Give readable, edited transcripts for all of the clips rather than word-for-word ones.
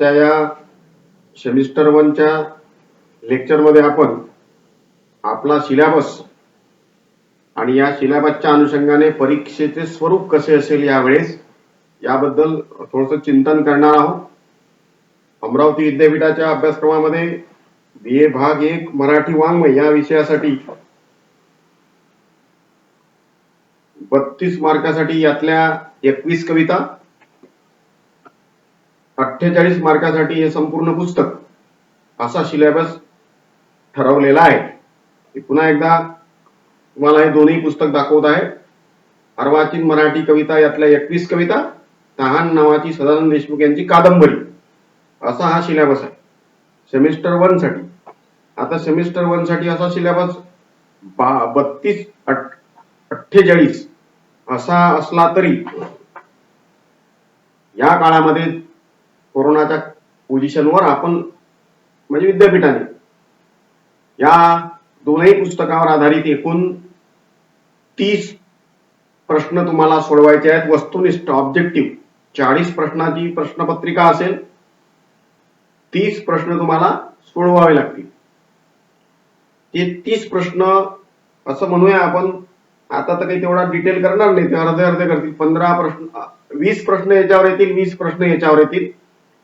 आजच्या या सेमिस्टर 1च्या लेक्चरमध्ये आपण आपला सिलेबस आणि या सिलेबसच्या अनुषंगाने परीक्षेचे स्वरूप कसे असेल यावेळेस याबद्दल थोडंसं चिंतन करणार आहोत. अमरावती विद्यापीठाच्या अभ्यासक्रमामध्ये BA भाग 1 मराठी वाङ्मय या विषयासाठी 32 मार्कासाठी यातल्या 21 कविता, 48 मार्कासाठी हे संपूर्ण पुस्तक असा सिलेबस ठरवलेला आहे. पुन्हा एकदा तुम्हाला हे दोन्ही पुस्तक दाखवत आहे. अर्वाचीन मराठी कविता यातल्या 21 कविता, तहान नावाची सदानंद देशमुख यांची कादंबरी असा हा सिलेबस आहे सेमिस्टर 1 साठी. आता सेमिस्टर 1 साठी असा सिलेबस 32 48 असा असला तरी या काळामध्ये कोरोनाच्या पोझिशनवर आपण म्हणजे विद्यापीठाने या दोनही पुस्तकावर आधारित एकूण 30 प्रश्न तुम्हाला सोडवायचे आहेत. वस्तुनिष्ठ ऑब्जेक्टिव्ह 40 प्रश्नाची प्रश्नपत्रिका असेल. 30 प्रश्न तुम्हाला सोडवावे लागतील. ते 30 प्रश्न असं म्हणूया आपण, आता तर काही तेवढा डिटेल करणार नाही, ते अर्धे अर्धे करतील. 15 प्रश्न 20 प्रश्न याच्यावर येतील, 20 प्रश्न याच्यावर येतील,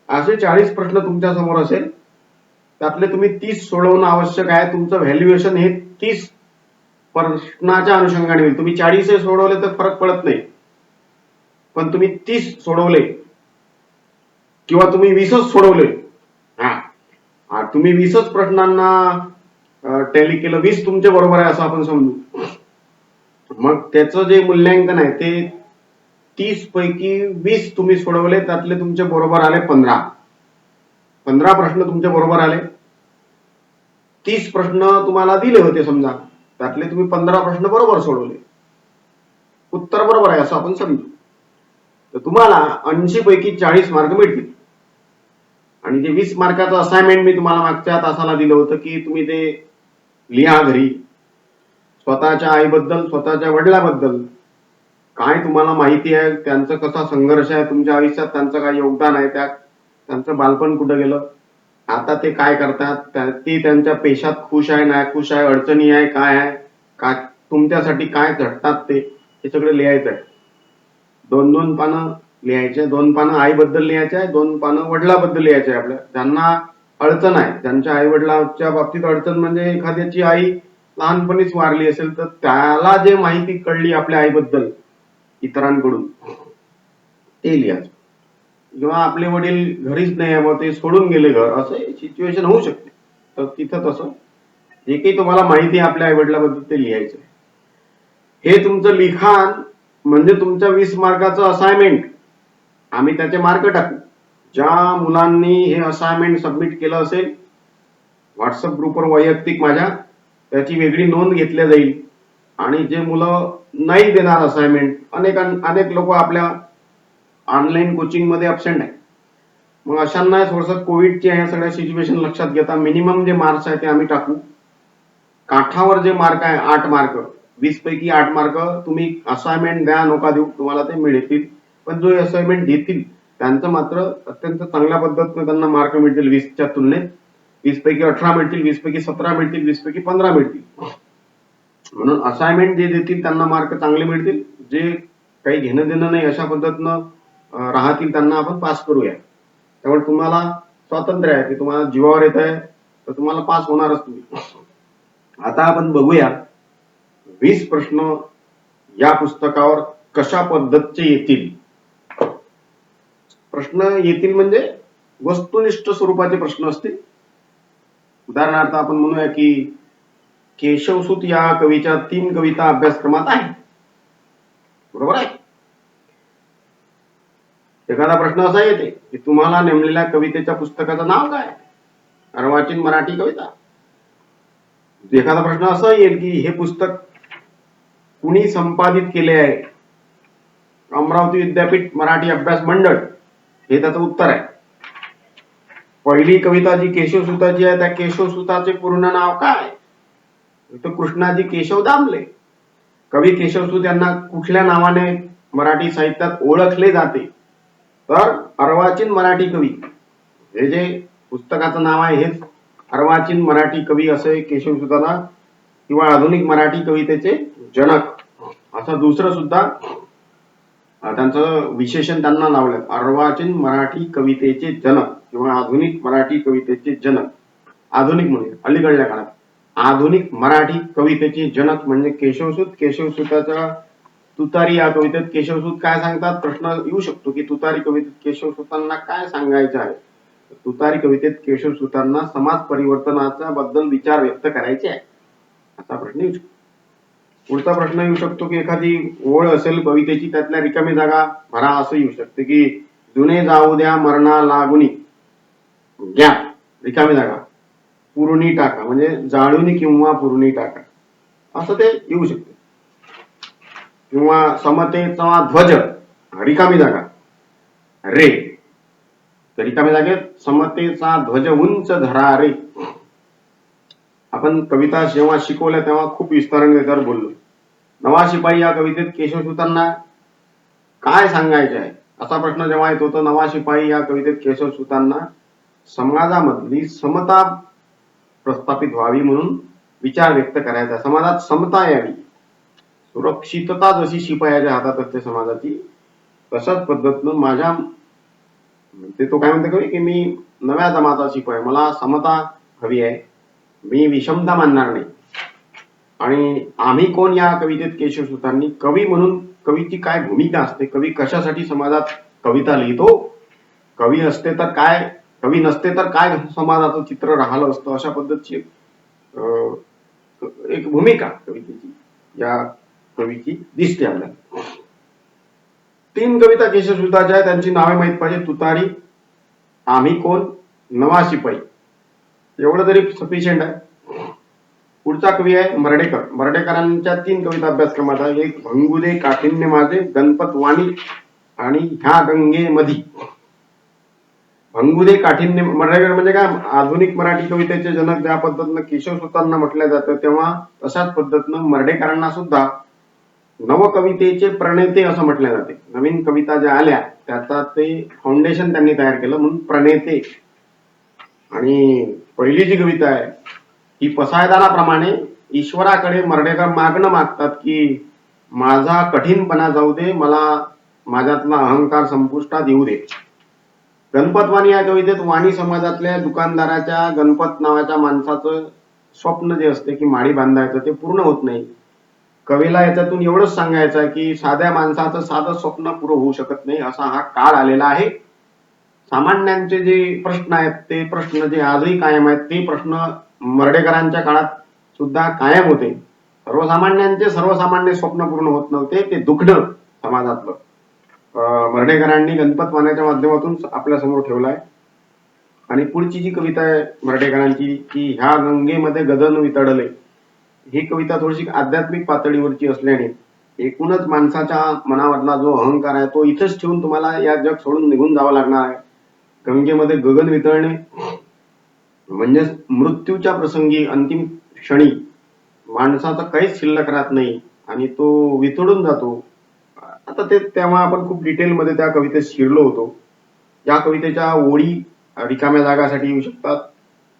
असे 40 प्रश्न तुमच्या समोर असेल. त्यातले तुम्ही 30 सोडवणं आवश्यक आहे. तुमचं व्हॅल्युएशन हे 30 प्रश्नाच्या अनुषंगाने होईल. तुम्ही 40 सोडवले तर फरक पडत नाही, पण तुम्ही 30 सोडवले किंवा तुम्ही 20 सोडवले, तुम्ही 20 प्रश्नांना टॅली केलं, 20 तुमच्या बरोबर आहे असं आपण समजू, मग त्याचं जे मूल्यांकन आहे ते 30 पैकी 20 तुम्ही सोडवले, त्यातले तुमचे बरोबर आले 15 प्रश्न तुमच्या बरोबर आले. 30 प्रश्न तुम्हाला दिले होते समजा, त्यातले तुम्ही 15 प्रश्न बरोबर सोडवले, उत्तर बरोबर आहे असं आपण समजू, तर तुम्हाला 80 पैकी 40 मार्क मिळतील. आणि जे 20 मार्काचं असाइनमेंट मी तुम्हाला मागच्या तासाला दिलं होतं की तुम्ही ते लिहा घरी, स्वतःच्या आईबद्दल, स्वतःच्या वडिलांबद्दल काय तुम्हाला माहिती आहे, त्यांचं कसा संघर्ष आहे तुमच्या आयुष्यात, त्यांचं काय योगदान आहे, त्यांचं बालपण कुठं गेलं, आता ते काय करतात, ते त्यांच्या पेशात खुश आहे नाही खुश आहे, अडचणी आहे काय आहे, काय तुमच्यासाठी काय झटतात, ते हे सगळं लिहायचं आहे. 2-2 पानं लिहायचे. 2 पानं आईबद्दल लिहायचे आहे, 2 पानं वडिलाबद्दल लिहायचे आहे. आपल्या ज्यांना अडचण आहे, ज्यांच्या आई वडिलांच्या बाबतीत अडचण म्हणजे एखाद्याची आई लहानपणीच वारली असेल तर त्याला जे माहिती कळली आपल्या आईबद्दल इतरांकडून ते लिहायचं. किंवा आपले वडील घरीच नाही, मग ते सोडून गेले घर, असं सिच्युएशन होऊ शकते, तर तिथं तसं जे काही तुम्हाला माहिती आहे आपल्या आई वडिलांबद्दल ते लिहायचं. हे तुमचं लिखाण म्हणजे तुमच्या 20 मार्काचं असाइनमेंट. आम्ही त्याचे मार्क टाकू. ज्या मुलांनी हे असाइनमेंट सबमिट केलं असेल व्हॉट्सअप ग्रुपवर वैयक्तिक माझ्या, त्याची वेगळी नोंद घेतली जाईल. आणि जे मुलं नाही देणार असाइनमेंट, अनेक लोक आपल्या ऑनलाईन कोचिंग मध्ये अब्सेंट आहे, मग अशांना थोडंसं कोविडच्या ह्या सगळ्या सिच्युएशन लक्षात घेता मिनिमम जे मार्क्स आहे ते आम्ही टाकू. काठावर जे मार्क आहे 8 मार्क, 20 पैकी 8 मार्क तुम्ही असाइनमेंट द्या नका देऊ, तुम्हाला ते मिळतील. पण जो असाइनमेंट देतील त्यांचं मात्र अत्यंत चांगल्या पद्धतीने त्यांना मार्क मिळतील. 20च्या तुलनेत 20 पैकी 18 मिळतील, 20 पैकी 17 मिळतील, 20 पैकी 15 मिळतील. म्हणून असाइनमेंट जे देतील त्यांना मार्क चांगले मिळतील. जे काही घेणं देणं नाही अशा पद्धतीनं राहतील त्यांना आपण पास करूया. त्यामुळे तुम्हाला स्वातंत्र्य आहे, ते तुम्हाला जीवावर येत आहे तर तुम्हाला पास होणारच तुम्ही. आता आपण बघूया 20 प्रश्न या पुस्तकावर कशा पद्धतीचे येतील. प्रश्न येतील म्हणजे वस्तुनिष्ठ स्वरूपाचे प्रश्न असतील. उदाहरणार्थ आपण म्हणूया की केशवसूत या कवीच्या 3 कविता अभ्यासक्रमात आहे, बरोबर आहे. एखादा प्रश्न असा येते की तुम्हाला नेमलेल्या कवितेच्या पुस्तकाचं नाव काय, अर्वाचीन मराठी कविता. एखादा प्रश्न असा येईल की हे पुस्तक कुणी संपादित केले आहे, अमरावती विद्यापीठ मराठी अभ्यास मंडळ, हे त्याचं उत्तर आहे. पहिली कविता जी केशवसूताची आहे त्या केशवसूताचे पूर्ण नाव काय, तर कृष्णाजी केशव दामले. कवी केशवसूत यांना कुठल्या नावाने मराठी साहित्यात ओळखले जाते, तर अर्वाचीन मराठी कवी हे जे पुस्तकाचं नाव आहे हेच अर्वाचीन मराठी कवी असे केशवसुताला किंवा आधुनिक मराठी कवितेचे जनक असं दुसरं सुद्धा त्यांचं विशेषण त्यांना लावलं. अर्वाचीन मराठी कवितेचे जनक किंवा आधुनिक मराठी कवितेचे जनक. आधुनिक म्हणजे अलीकडल्या काळात आधुनिक मराठी कवितेचे जनक म्हणजे केशवसूत. केशवसूताच्या तुतारी या कवितेत केशवसूत काय सांगतात प्रश्न येऊ शकतो की तुतारी कवितेत केशवसूतांना काय सांगायचं आहे. तुतारी कवितेत केशवसूतांना समाज परिवर्तनाच्या बद्दल विचार व्यक्त करायचे आहे असा प्रश्न येऊ शकतो. पुढचा प्रश्न येऊ शकतो की एखादी ओळ असेल कवितेची त्यातल्या रिकामी जागा भरा असं येऊ शकते की जुने जाऊ द्या मरणा लागुनी घ्या रिकामी जागा पुरणी टाका म्हणजे जाळुनी किंवा पुरणी टाका असं ते येऊ शकते. किंवा समतेचा ध्वज रिकामी जागा रे रिकामी जागेत समतेचा ध्वज उंच धरा रे. आपण कविता जेव्हा शिकवल्या तेव्हा खूप विस्ताराने त्यावर बोललो. नवा शिपाई या कवितेत केशवसूतांना काय सांगायचे आहे असा प्रश्न जेव्हा येतो तर नवा शिपाई या कवितेत केशवसूतांना समाजामधली समता प्रस्थापित व्हावी म्हणून विचार व्यक्त करायचा. समाजात समता यावी सुरक्षितता जशी शिपायाच्या हातात असते समाजाची तशाच पद्धतीनं माझ्या ते तो काय म्हणते कवी की मी नव्या जमाचा शिपाई मला समता हवी आहे मी विषमता मानणार नाही. आणि आम्ही कोण या कवितेत केशवसूतांनी कवी म्हणून कवीची काय भूमिका असते कवी कशासाठी समाजात कविता लिहितो कवी असते तर काय कवी नसते तर काय समाजाचं चित्र राहिलं असतं अशा पद्धतीची एक भूमिका कवितेची या कवीची दिसते आपल्याला. 3 कविता केशवसूताच्या आहेत त्यांची नावे माहित पाहिजे. तुतारी आम्ही कोण नवा शिपाई एवढं तरी सफिशियंट आहे. पुढचा कवी आहे मर्ढेकर. मर्ढेकरांच्या 3 कविता अभ्यासक्रमात आहे. एक भंगुदे काठिण्य माझे गणपत वाणी आणि ह्या गंगे मधी. भंगुदे काठिण्य मर्ढेकर म्हणजे काय आधुनिक मराठी कवितेचे जनक ज्या पद्धतीनं केशवसूतांना म्हटलं जातं तेव्हा तशाच पद्धतीनं मर्ढेकरांना सुद्धा नवकवितेचे प्रणेते असं म्हटलं जाते. नवीन कविता ज्या आल्या त्याचा ते फाउंडेशन त्यांनी तयार केलं म्हणून प्रणेते. आणि पहिली जी कविता आहे ही पसायदानाप्रमाणे ईश्वराकडे मर्ढेकर मागणं मागतात की माझा कठीणपणा जाऊ दे मला माझ्यातला अहंकार संपुष्टात येऊ दे. गणपतवाणी या कवितेत वाणी समाजातल्या दुकानदाराच्या गणपत नावाच्या माणसाचं स्वप्न जे असते की माडी बांधायचं ते पूर्ण होत नाही. कवीला याच्यातून एवढंच सांगायचं आहे की साध्या माणसाचं साधं स्वप्न पुरं होऊ शकत नाही असा हा काळ आलेला आहे. सामान्यांचे जे प्रश्न आहेत ते प्रश्न जे आजही कायम आहेत ते प्रश्न मर्ढेकरांच्या काळात सुद्धा कायम होते. सर्वसामान्यांचे सर्वसामान्य स्वप्न पूर्ण होत नव्हते ते दुखणं समाजातलं मर्ढेकरांनी गणपतवाण्याच्या माध्यमातून आपल्या समोर ठेवलाय. आणि पुढची जी कविता आहे मर्ढेकरांची की ह्या गंगेमध्ये गगन वितळले ही कविता थोडीशी आध्यात्मिक पातळीवरची असल्याने एकूणच माणसाच्या मनामधला जो अहंकार आहे तो इथंच ठेवून तुम्हाला या जग सोडून निघून जावं लागणार आहे. गंगेमध्ये गगन वितळणे म्हणजे मृत्यूच्या प्रसंगी अंतिम क्षणी माणसाचं काहीच शिल्लक राहत नाही आणि तो वितळून जातो. आता ते तेव्हा आपण खूप डिटेलमध्ये त्या कवितेत शिरलो होतो. या कवितेच्या ओळी रिकाम्या जागासाठी येऊ शकतात.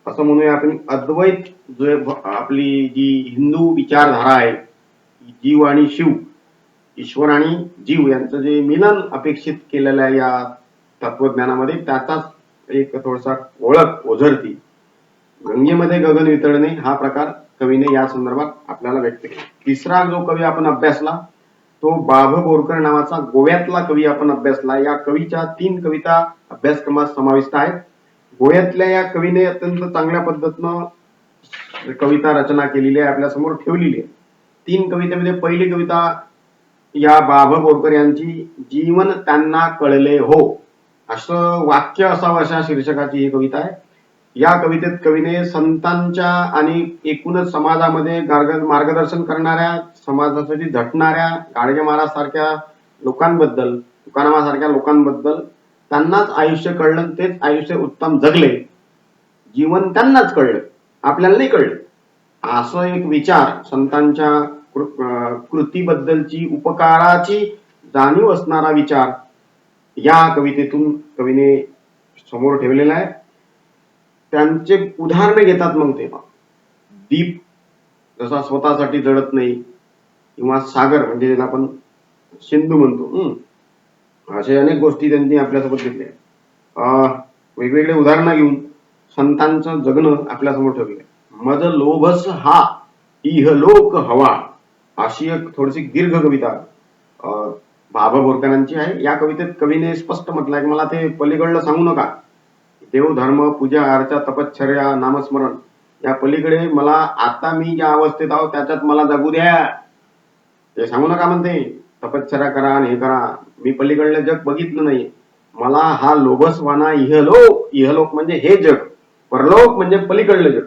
असं म्हणूया आपण अद्वैत जो आपली जी हिंदू विचारधारा आहे जीव आणि शिव ईश्वर आणि जीव यांचं जे मिलन अपेक्षित केलेलं आहे या तत्वज्ञानामध्ये त्याचाच एक थोडासा ओळख ओझरती. गंगेमध्ये गगन वितळणे हा प्रकार कवीने या संदर्भात आपल्याला व्यक्त केला. तिसरा जो कवी आपण अभ्यासला तो बाभ बोरकर नावाचा गोव्यातला कवी आपण अभ्यासला. या कवीच्या 3 कविता अभ्यासक्रमात समाविष्ट आहेत. गोव्यातल्या या कवीने अत्यंत चांगल्या पद्धतीनं कविता रचना केलेली आहे आपल्या समोर ठेवलेली आहे. 3 कवितेमध्ये पहिली कविता या बाभ बोरकर यांची जीवन त्यांना कळले हो असं वाक्य असावं अशा शीर्षकाची ही कविता आहे. या कवितेत कवीने संतांच्या आणि एकूणच समाजामध्ये मार्गदर्शन करणाऱ्या समाजासाठी झटणाऱ्या गाडगे महाराज सारख्या लोकांबद्दल तुकारामासारख्या लोकांबद्दल त्यांनाच आयुष्य कळलं तेच आयुष्य उत्तम जगले जीवन त्यांनाच कळलं आपल्याला नाही कळलं असं एक विचार संतांच्या कृतीबद्दलची उपकाराची जाणीव असणारा विचार या कवितेतून कवीने समोर ठेवलेला आहे. त्यांचे उदाहरणे घेतात. मग ते दीप जसा स्वतःसाठी जळत नाही, किंवा सागर म्हणजे ज्याला आपण सिंधू म्हणतो, अशा अनेक गोष्टी त्यांनी आपल्यासोबत घेतल्या. वेगवेगळे उदाहरणं घेऊन संतांचं जगणं आपल्यासमोर ठेवले. मज लोभस हा इहलोक हवा, अशी एक थोडीशी दीर्घ कविता बाबा बोरकरांची आहे. या कवितेत कवीने स्पष्ट म्हटलंय की मला ते पलीकडलं सांगू नका. देव धर्म पूजा अर्चा तपश्चर्या नामस्मरण या पलीकडे मला आता मी ज्या अवस्थेत आहोत त्याच्यात मला जगू द्या, ते सांगू नका म्हणते. तपश्चर्या करा आणि हे करा, मी पलीकडलं जग बघितलं नाही. मला हा लोभसवाना इहलोक, इहलोक म्हणजे हे जग, परलोक म्हणजे पलीकडलं जग,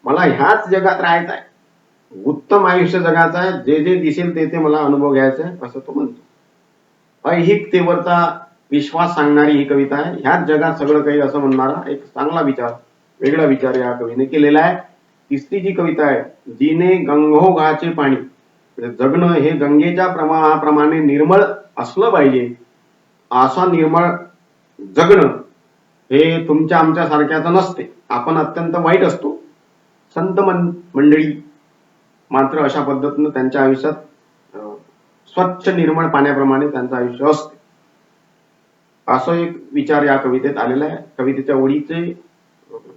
मला ह्याच जगात राहायचं आहे, उत्तम आयुष्य जगाचं आहे, जे जे दिसेल ते मला अनुभव घ्यायचा आहे, असं तो म्हणतो. ऐहिकतेवरचा विश्वास सांगणारी ही कविता आहे. ह्याच जगात सगळं काही असं म्हणणारा एक चांगला विचार, वेगळा विचार या कवीने केलेला आहे. तिसरी जी कविता आहे, जिने गंगोगाचे पाणी, जगणं हे गंगेच्या प्रमाणाप्रमाणे निर्मळ असलं पाहिजे. असा निर्मळ जगणं हे तुमच्या आमच्या सारख्याचं नसते. आपण अत्यंत वाईट असतो. संत मंडळी मात्र अशा पद्धतीनं त्यांच्या आयुष्यात स्वच्छ निर्मळ पाण्याप्रमाणे त्यांचं आयुष्य असते, असं एक विचार या कवितेत आलेला आहे. कवितेच्या ओळीचे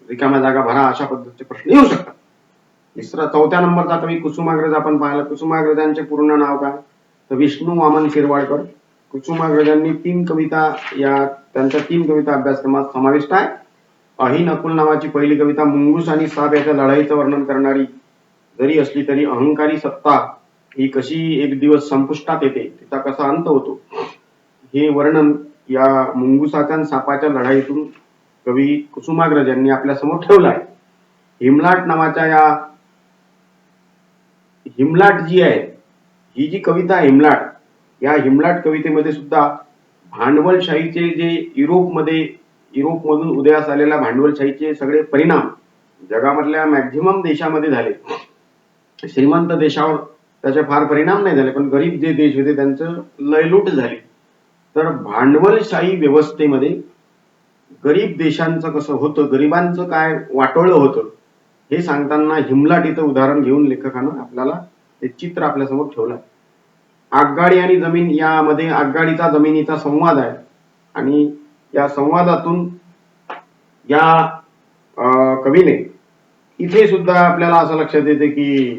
रिकाम्या जागा भरा अशा पद्धतीचे प्रश्न येऊ शकतात. चौथ्या नंबरचा कवी कुसुमाग्रज आपण पाहिला. कुसुमाग्रजांचे पूर्ण नाव काय, तर विष्णू वामन शिरवाडकर. कुसुमाग्रजांनी 3 कविता या त्यांच्या 3 कविता अभ्यासक्रमात समाविष्ट आहे. अही नकुल नावाची पहिली कविता मुंगूस आणि साप याच्या लढाईचं वर्णन करणारी जरी असली तरी अहंकारी सत्ता ही कशी एक दिवस संपुष्टात येते, तिचा कसा अंत होतो, हे वर्णन या मुंगुसाच्या आणि सापाच्या लढाईतून कवी कुसुमाग्रज यांनी आपल्या समोर ठेवलं आहे. हिमलाट नावाच्या या हिमलाट जी आहे, ही जी कविता आहे हिमलाट, या हिमलाट कवितेमध्ये सुद्धा भांडवलशाहीचे जे युरोपमधून उदयास आलेल्या भांडवलशाहीचे सगळे परिणाम जगामधल्या मॅक्झिमम देशामध्ये झाले. श्रीमंत देशावर त्याचे फार परिणाम नाही झाले, पण गरीब जे देश होते त्यांचं लयलूट झाली. तर भांडवलशाही व्यवस्थेमध्ये गरीब देशांचं कसं होतं, गरिबांचं काय वाटोळं होतं, हे सांगताना हिमलाटीचं उदाहरण घेऊन लेखकानं आपल्याला ते चित्र आपल्यासमोर ठेवलं. आगगाडी आणि जमीन यामध्ये आगगाडीचा जमिनीचा संवाद आहे, आणि या संवादातून या कवीने इथे सुद्धा आपल्याला असं लक्षात येते की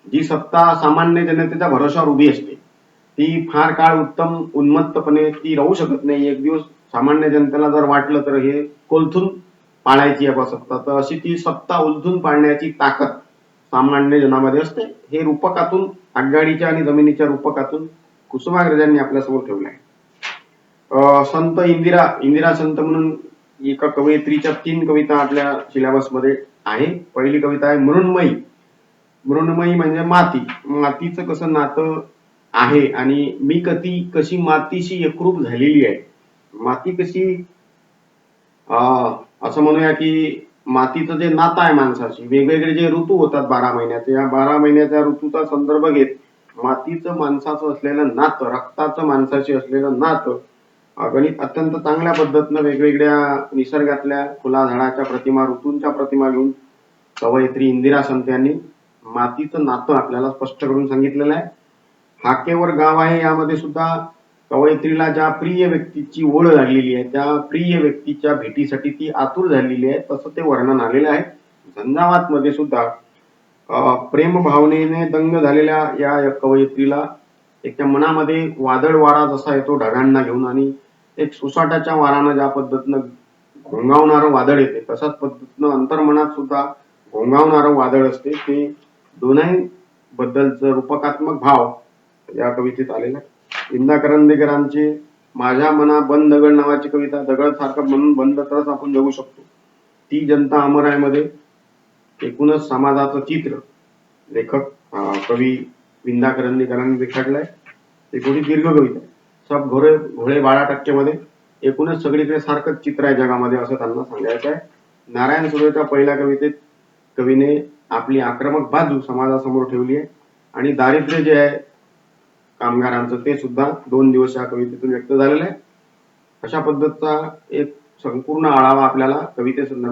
जी सत्ता सामान्य जनतेच्या भरोशावर उभी असते ती फार काळ उत्तम उन्मत्तपणे ती राहू शकत नाही. एक दिवस सामान्य जनतेला जर वाटलं तर हे कोलथून पाळायची आहे सत्ता, तर अशी ती सत्ता उलथून पाळण्याची ताकद सामान्य जनामध्ये असते. हे रूपकातून, आगगाडीच्या आणि जमिनीच्या रूपकातून कुसुमाग्रजांनी आपल्यासमोर ठेवलं आहे. संत इंदिरा संत म्हणून एका कवयित्रीच्या 3 कविता आपल्या सिलेबसमध्ये आहे. पहिली कविता आहे मृण्मयी. मृण्मयी म्हणजे माती, मातीचं कसं नातं आहे आणि मी कशी मातीशी एकरूप झालेली आहे. माती कशी असं म्हणूया की मातीचं जे नातं आहे माणसाशी, वेगवेगळे जे ऋतू होतात 12 महिन्याचे, या 12 महिन्याच्या ऋतूचा संदर्भ घेत मातीचं माणसाचं असलेलं नातं, रक्ताचं माणसाशी असलेलं नातं गणित अत्यंत चांगल्या पद्धतीनं वेगवेगळ्या निसर्गातल्या फुला झाडाच्या प्रतिमा, ऋतूंच्या प्रतिमा घेऊन कवयित्री इंदिरा संत यांनी मातीचं नातं आपल्याला स्पष्ट करून सांगितलेलं आहे. हाकेवर गाव आहे यामध्ये सुद्धा कवयित्रीला ज्या प्रिय व्यक्तीची ओढ लागलेली आहे, त्या प्रिय व्यक्तीच्या भेटीसाठी ती आतुर झालेली आहे, तसं ते वर्णन आलेलं आहे. झंझावात मध्ये सुद्धा प्रेम भावनेने दंग झालेल्या या कवयित्रीला एका मनामध्ये वादळ वारा जसा येतो ढगांना घेऊन, आणि एक सुसाटाच्या वारानं ज्या पद्धतीनं घोंगावणारं वादळ येते, तशाच पद्धतीनं अंतर्मनात सुद्धा घोंगावणारं वादळ असते. ते दोन्ही बद्दलचं रूपकात्मक भाव या कवितेत आलेला आहे. विंदा करंदीकरांची माझ्या मना बंद दगड नावाची कविता, दगड सारखं म्हणून बंद तरच आपण जगू शकतो, ती जनता अमर आहे मध्ये एकूणच समाजाचं चित्र लेखक कवी विंदा करंदीकरांनी रेखाटलंय. ते थोडी दीर्घ कविता आहे. सब घोडे 12 टक्क्यामध्ये एकूणच सगळीकडे सारखंच चित्र आहे जगामध्ये, असं त्यांना सांगायचं आहे. नारायण सुर्वेच्या पहिल्या कवितेत कवीने आपली आक्रमक बाजू समाजासमोर ठेवली आहे, आणि दारिद्र्य जे आहे कामगारांचं ते सुद्धा 2 दिवस या कवितेतून व्यक्त झालेलं आहे. अशा पद्धतीचा एक संपूर्ण आढावा आपल्याला कवितेसंदर्भात